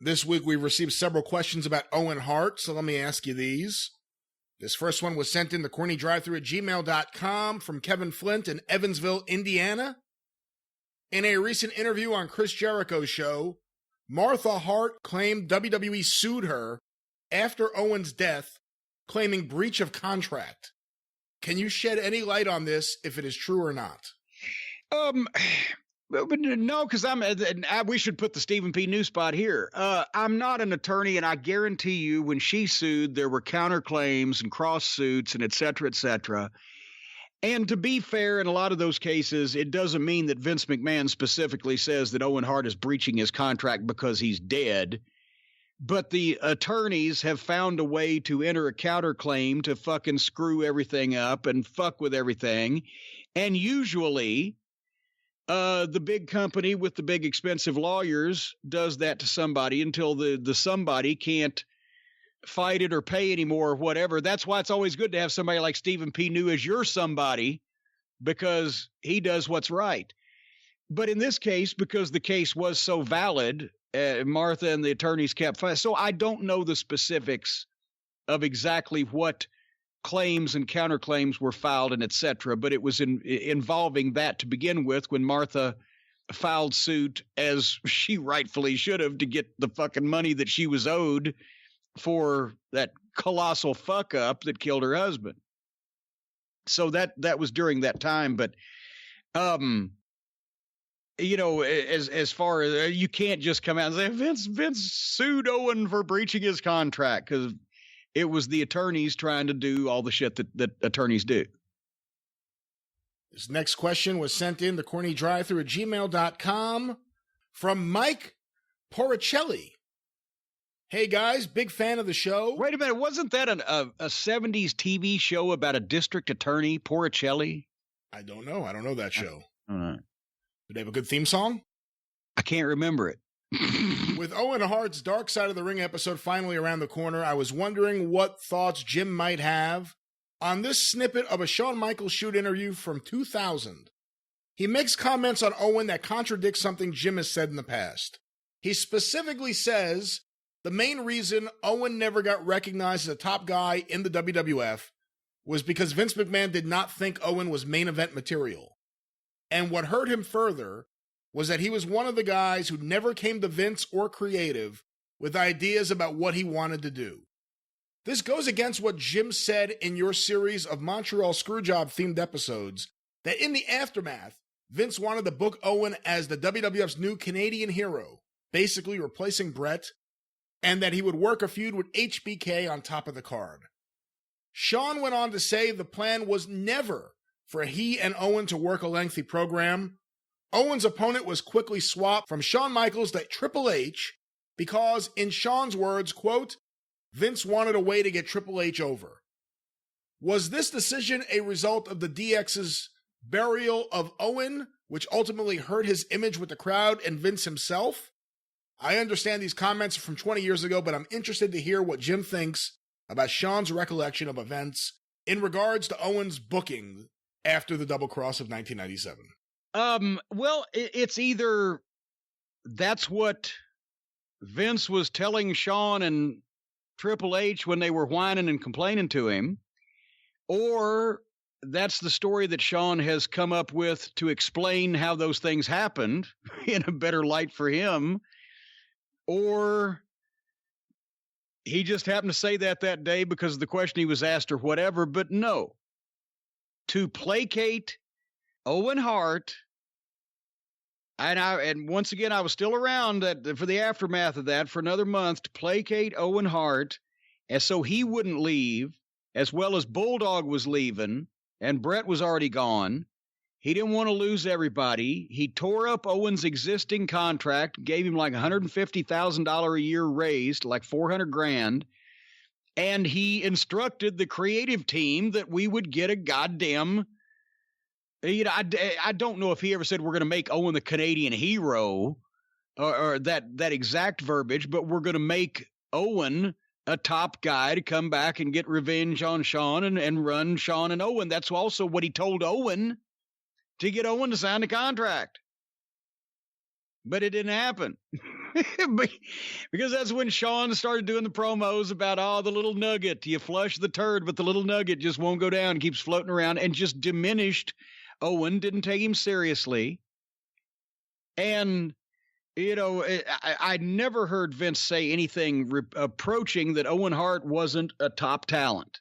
This week we've received several questions about Owen Hart, so let me ask you these. This first one was sent in to CornyDriveThru@gmail.com from Kevin Flint in Evansville, Indiana. In a recent interview on Chris Jericho's show, Martha Hart claimed WWE sued her after Owen's death, claiming breach of contract. Can you shed any light on this, if it is true or not? No, because we should put the Stephen P. New spot here. I'm not an attorney, and I guarantee you when she sued, there were counterclaims and cross suits and et cetera, et cetera. And to be fair, in a lot of those cases, it doesn't mean that Vince McMahon specifically says that Owen Hart is breaching his contract because he's dead. But the attorneys have found a way to enter a counterclaim to fucking screw everything up and fuck with everything. And usually the big company with the big expensive lawyers does that to somebody until the somebody can't fight it or pay anymore or whatever. That's why it's always good to have somebody like Stephen P. New as your somebody, because he does what's right. But in this case, because the case was so valid, Martha and the attorneys kept fighting. So I don't know the specifics of exactly what claims and counterclaims were filed and et cetera, but it was involving that to begin with when Martha filed suit, as she rightfully should have, to get the fucking money that she was owed for that colossal fuck up that killed her husband. So that was during that time. But, you know, as far as you can't just come out and say Vince sued Owen for breaching his contract, because it was the attorneys trying to do all the shit that attorneys do. This next question was sent in to CornyDriveThru@gmail.com from Mike Poricelli. Hey guys, big fan of the show. Wait a minute, wasn't that a 70s TV show about a district attorney, Poricelli? I don't know. I don't know that show. All right. Did they have a good theme song? I can't remember it. With Owen Hart's Dark Side of the Ring episode finally around the corner, I was wondering what thoughts Jim might have on this snippet of a Shawn Michaels shoot interview from 2000. He makes comments on Owen that contradict something Jim has said in the past. He specifically says the main reason Owen never got recognized as a top guy in the WWF was because Vince McMahon did not think Owen was main event material. And what hurt him further was that he was one of the guys who never came to Vince or creative with ideas about what he wanted to do. This goes against what Jim said in your series of Montreal Screwjob themed episodes, that in the aftermath, Vince wanted to book Owen as the WWF's new Canadian hero, basically replacing Bret, and that he would work a feud with HBK on top of the card. Shawn went on to say the plan was never for he and Owen to work a lengthy program. Owen's opponent was quickly swapped from Shawn Michaels to Triple H because, in Shawn's words, quote, Vince wanted a way to get Triple H over. Was this decision a result of the DX's burial of Owen, which ultimately hurt his image with the crowd and Vince himself? I understand these comments are from 20 years ago, but I'm interested to hear what Jim thinks about Shawn's recollection of events in regards to Owen's booking after the Double Cross of 1997. Well, it's either that's what Vince was telling Shawn and Triple H when they were whining and complaining to him, or that's the story that Shawn has come up with to explain how those things happened in a better light for him, or he just happened to say that day because of the question he was asked or whatever. But no, to placate Owen Hart, and once again, I was still around for the aftermath of that for another month, to placate Owen Hart, and so he wouldn't leave, as well as Bulldog was leaving, and Bret was already gone. He didn't want to lose everybody. He tore up Owen's existing contract, gave him like $150,000 a year raise to like $400,000, and he instructed the creative team that we would get a goddamn. You know, I don't know if he ever said we're going to make Owen the Canadian hero or that exact verbiage, but we're going to make Owen a top guy to come back and get revenge on Shawn and run Shawn and Owen. That's also what he told Owen to get Owen to sign the contract. But it didn't happen. Because that's when Shawn started doing the promos about, the little nugget. You flush the turd, but the little nugget just won't go down, keeps floating around, and just diminished Owen, didn't take him seriously. And, I never heard Vince say anything approaching that Owen Hart wasn't a top talent.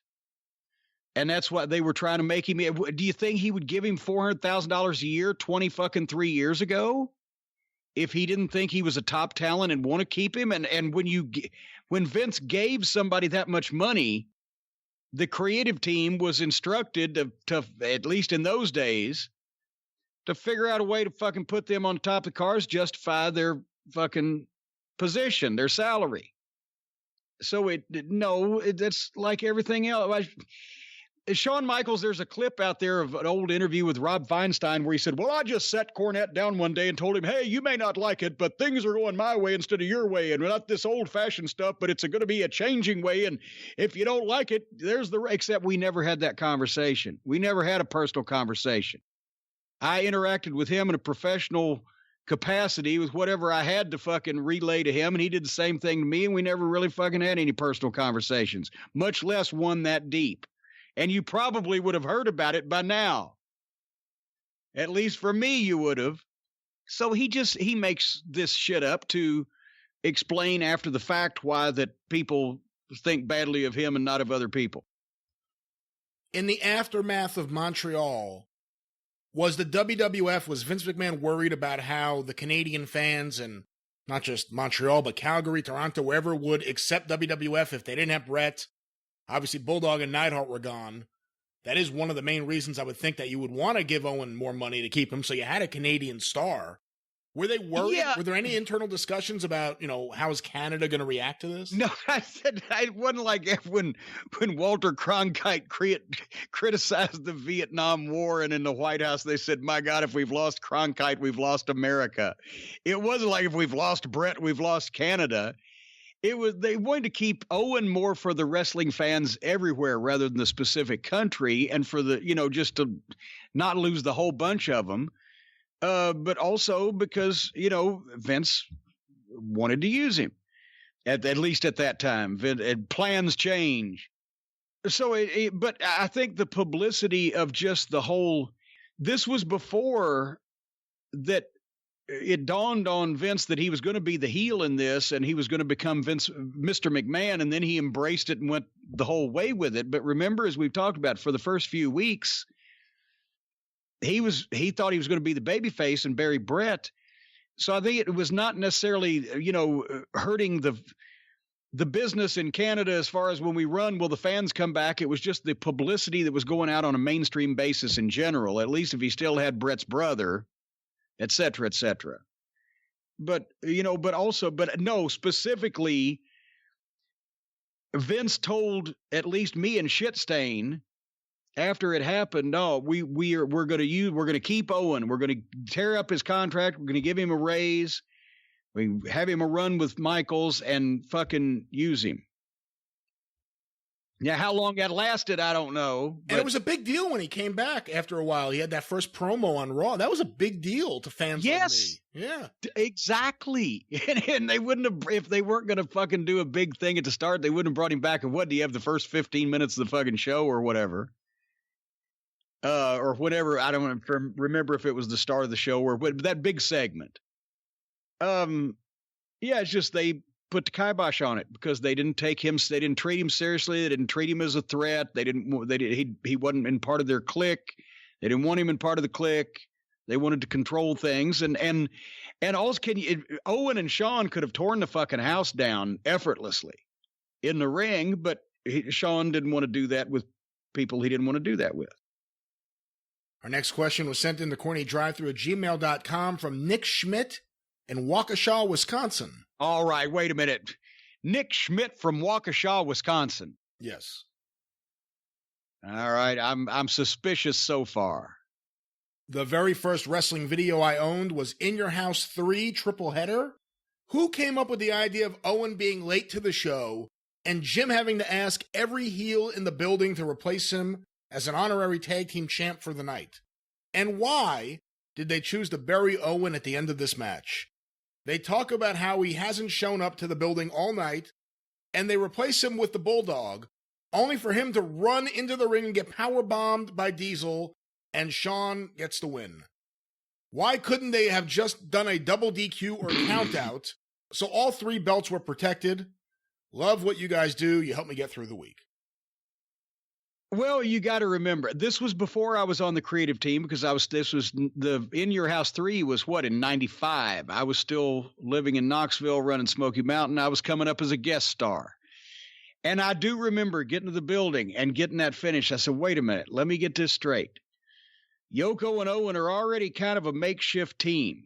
And that's what they were trying to make him. Do you think he would give him $400,000 a year 23 years ago if he didn't think he was a top talent and want to keep him? And when Vince gave somebody that much money, the creative team was instructed to at least in those days, to figure out a way to fucking put them on top of the cars, justify their fucking position, their salary. So that's like everything else. Shawn Michaels, there's a clip out there of an old interview with Rob Feinstein where he said, well, I just sat Cornette down one day and told him, hey, you may not like it, but things are going my way instead of your way. And not this old fashioned stuff, but it's going to be a changing way. And if you don't like it, except we never had that conversation. We never had a personal conversation. I interacted with him in a professional capacity with whatever I had to fucking relay to him. And he did the same thing to me. And we never really fucking had any personal conversations, much less one that deep. And you probably would have heard about it by now. At least for me, you would have. So he makes this shit up to explain after the fact why that people think badly of him and not of other people. In the aftermath of Montreal, was Vince McMahon worried about how the Canadian fans, and not just Montreal, but Calgary, Toronto, wherever, would accept WWF if they didn't have Brett? Obviously, Bulldog and Neidhart were gone. That is one of the main reasons I would think that you would want to give Owen more money to keep him, so you had a Canadian star. Were they worried? Yeah. Were there any internal discussions about, how is Canada going to react to this? No, I said it wasn't like when Walter Cronkite criticized the Vietnam War, and in the White House they said, my God, if we've lost Cronkite, we've lost America. It wasn't like if we've lost Brett, we've lost Canada. They wanted to keep Owen more for the wrestling fans everywhere rather than the specific country, and for the, just to not lose the whole bunch of them. But also because, Vince wanted to use him at least at that time. Plans change. So but I think the publicity of just the whole, this was before that it dawned on Vince that he was going to be the heel in this, and he was going to become Mr. McMahon, and then he embraced it and went the whole way with it. But remember, as we've talked about, for the first few weeks, he thought he was going to be the babyface and bury Brett. So I think it was not necessarily, hurting the business in Canada as far as when we run, will the fans come back? It was just the publicity that was going out on a mainstream basis in general, at least if he still had Brett's brother, et cetera, et cetera. But specifically, Vince told at least me and Shitstain after it happened, no, we're going to keep Owen. We're going to tear up his contract. We're going to give him a raise. We have him a run with Michaels and fucking use him. Yeah, how long that lasted, I don't know. And it was a big deal when he came back after a while. He had that first promo on Raw. That was a big deal to fans like me. Yeah. Exactly. And they wouldn't have, if they weren't going to fucking do a big thing at the start, they wouldn't have brought him back. And what, do you have the first 15 minutes of the fucking show or whatever? Or whatever. I don't remember if it was the start of the show or that big segment. Yeah, it's just they put the kibosh on it because they didn't treat him seriously. They didn't treat him as a threat. He wasn't in part of their clique. They didn't want him in part of the clique. They wanted to control things. And also Owen and Shawn could have torn the fucking house down effortlessly in the ring, but Shawn didn't want to do that with people he didn't want to do that with. Our next question was sent in to CornyDriveThru at gmail.com from Nick Schmidt in Waukesha, Wisconsin. All right, wait a minute. Nick Schmidt from Waukesha, Wisconsin. Yes. All right, I'm suspicious so far. The very first wrestling video I owned was In Your House 3 triple header. Who came up with the idea of Owen being late to the show and Jim having to ask every heel in the building to replace him as an honorary tag team champ for the night? And why did they choose to bury Owen at the end of this match? They talk about how he hasn't shown up to the building all night, and they replace him with the Bulldog, only for him to run into the ring and get powerbombed by Diesel, and Shawn gets the win. Why couldn't they have just done a double DQ or count out so all 3 belts were protected? Love what you guys do. You help me get through the week. Well, you got to remember, this was before I was on the creative team, because this was the In Your House 3 was what, in 95. I was still living in Knoxville running Smoky Mountain. I was coming up as a guest star. And I do remember getting to the building and getting that finish. I said, wait a minute, let me get this straight. Yoko and Owen are already kind of a makeshift team,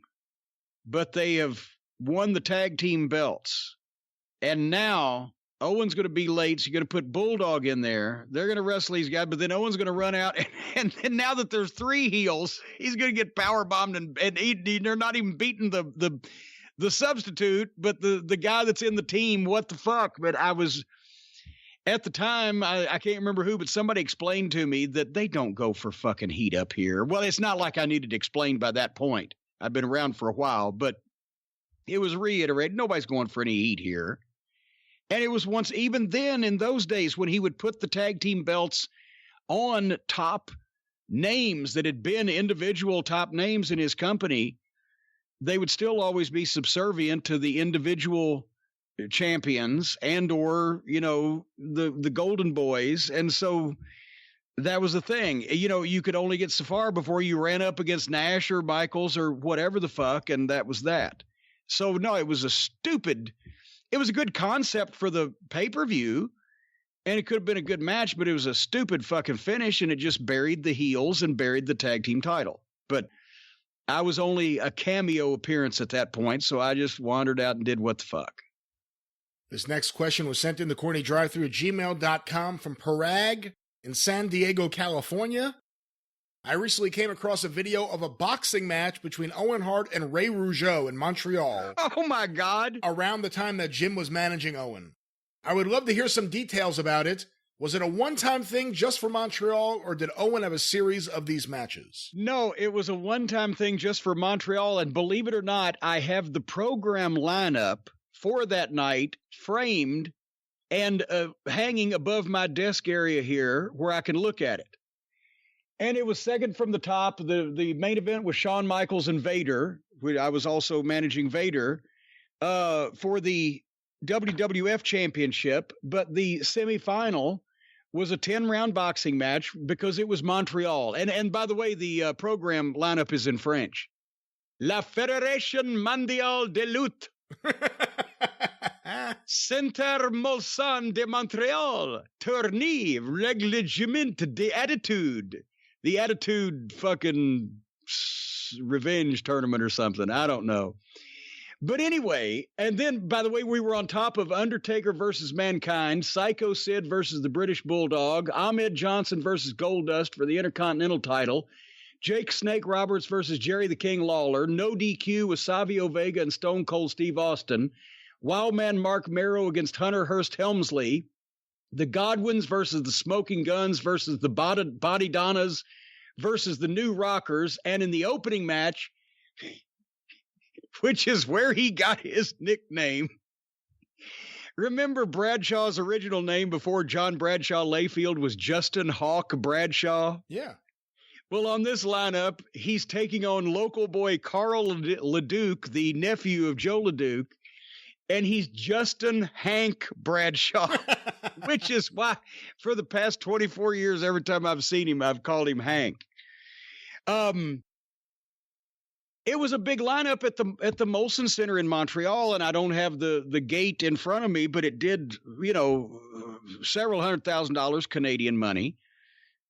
but they have won the tag team belts. And now Owen's going to be late, so you're going to put Bulldog in there. They're going to wrestle these guys, but then Owen's going to run out. And now that there's 3 heels, he's going to get powerbombed, and they're not even beating the substitute, but the guy that's in the team. What the fuck? But I was, at the time, I can't remember who, but somebody explained to me that they don't go for fucking heat up here. Well, it's not like I needed explained by that point. I've been around for a while, but it was reiterated. Nobody's going for any heat here. And it was once, even then in those days, when he would put the tag team belts on top names that had been individual top names in his company, they would still always be subservient to the individual champions and or, the Golden Boys. And so that was the thing. You could only get so far before you ran up against Nash or Michaels or whatever the fuck, and that was that. So, no, it was a good concept for the pay-per-view, and it could have been a good match, but it was a stupid fucking finish, and it just buried the heels and buried the tag team title. But I was only a cameo appearance at that point, so I just wandered out and did what the fuck. This next question was sent in to CornyDriveThru at gmail.com from Parag in San Diego, California. I recently came across a video of a boxing match between Owen Hart and Ray Rougeau in Montreal. Oh, my God. Around the time that Jim was managing Owen. I would love to hear some details about it. Was it a one-time thing just for Montreal, or did Owen have a series of these matches? No, it was a one-time thing just for Montreal, and believe it or not, I have the program lineup for that night framed and hanging above my desk area here where I can look at it. And it was second from the top. The main event was Shawn Michaels and Vader. I was also managing Vader for the WWF Championship. But the semifinal was a 10-round boxing match because it was Montreal. And by the way, the program lineup is in French. La Fédération Mondiale de Lutte. Centre Molson de Montréal. Tournée Règlement de Attitude. The Attitude fucking revenge tournament or something. I don't know. But anyway, and then, by the way, we were on top of Undertaker versus Mankind, Psycho Sid versus the British Bulldog, Ahmed Johnson versus Goldust for the Intercontinental title, Jake Snake Roberts versus Jerry the King Lawler, No DQ with Savio Vega and Stone Cold Steve Austin, Wildman Mark Merrow against Hunter Hearst Helmsley, the Godwins versus the Smoking Guns versus the Body Donnas versus the New Rockers. And in the opening match, which is where he got his nickname. Remember Bradshaw's original name before John Bradshaw Layfield was Justin Hawk Bradshaw? Yeah. Well, on this lineup, he's taking on local boy Carl LeDuc, the nephew of Joe LeDuc. And he's Justin Hank Bradshaw, which is why for the past 24 years, every time I've seen him, I've called him Hank. It was a big lineup at the Molson Center in Montreal, and I don't have the gate in front of me, but it did, several $100,000 Canadian money.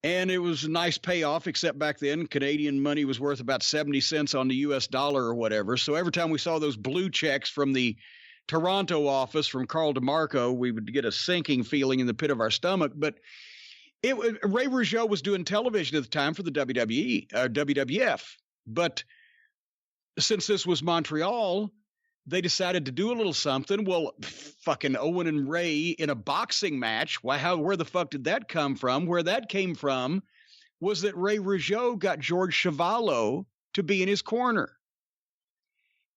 And it was a nice payoff, except back then, Canadian money was worth about 70 cents on the U.S. dollar or whatever. So every time we saw those blue checks from the Toronto office from Carl DeMarco, we would get a sinking feeling in the pit of our stomach. But Ray Rougeau was doing television at the time for the WWF. But since this was Montreal, they decided to do a little something. Well, fucking Owen and Ray in a boxing match. Where the fuck did that come from? Where that came from was that Ray Rougeau got George Chuvalo to be in his corner.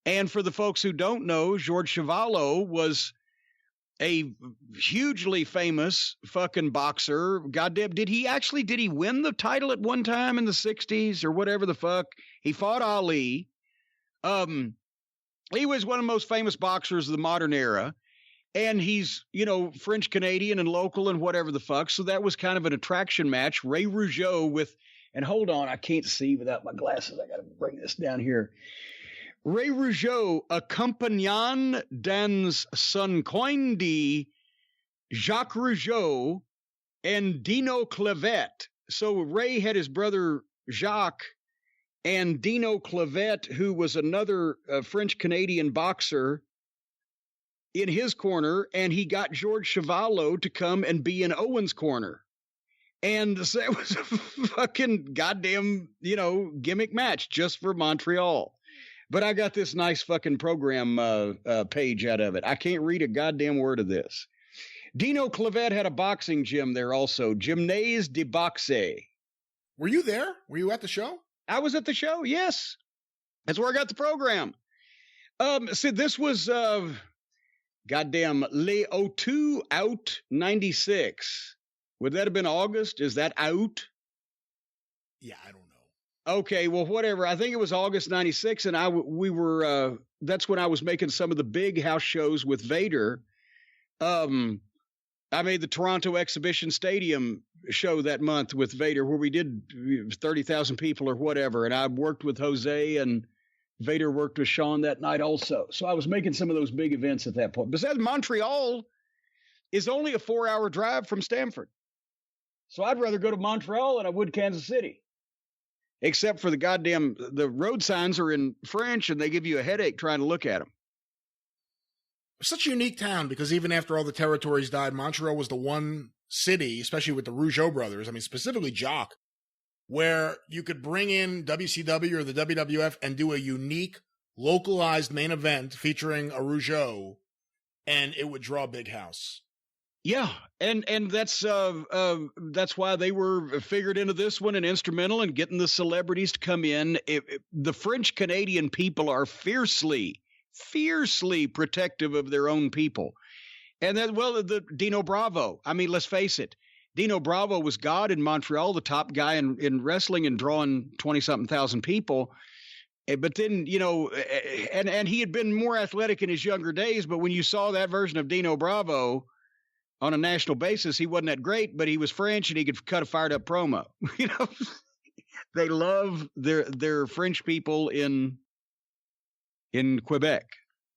And for the folks who don't know, George Chuvalo was a hugely famous fucking boxer. Goddamn, did he win the title at one time in the 60s or whatever the fuck? He fought Ali. He was one of the most famous boxers of the modern era. And he's, French Canadian and local and whatever the fuck. So that was kind of an attraction match. Ray Rougeau and hold on, I can't see without my glasses. I got to bring this down here. Ray Rougeau accompagnant dans son coin de Jacques Rougeau and Dino Clavette. So Ray had his brother Jacques and Dino Clavette, who was another French-Canadian boxer, in his corner, and he got George Chuvalo to come and be in Owen's corner. And so it was a fucking goddamn, gimmick match just for Montreal. But I got this nice fucking program page out of it. I can't read a goddamn word of this. Dino Clavette had a boxing gym there also, Gymnase de Boxe. Were you there? Were you at the show? I was at the show, yes. That's where I got the program. So this was goddamn Le O2 out 96. Would that have been August? Is that out? Yeah, I don't know. Okay, well, whatever. I think it was August 96, and we were that's when I was making some of the big house shows with Vader. I made the Toronto Exhibition Stadium show that month with Vader, where we did 30,000 people or whatever, and I worked with Jose, and Vader worked with Shawn that night also. So I was making some of those big events at that point. Besides, Montreal is only a 4-hour drive from Stamford. So I'd rather go to Montreal than I would Kansas City. Except for the road signs are in French, and they give you a headache trying to look at them. Such a unique town, because even after all the territories died, Montreal was the one city, especially with the Rougeau brothers, specifically Jacques, where you could bring in WCW or the WWF and do a unique, localized main event featuring a Rougeau, and it would draw a big house. Yeah, and that's why they were figured into this one and instrumental in getting the celebrities to come in. The French Canadian people are fiercely protective of their own people. And then, the Dino Bravo. Let's face it. Dino Bravo was God in Montreal, the top guy in wrestling and drawing 20-something thousand people. But then, and he had been more athletic in his younger days. But when you saw that version of Dino Bravo on a national basis, he wasn't that great, but he was French and he could cut a fired up promo. They love their French people in Quebec.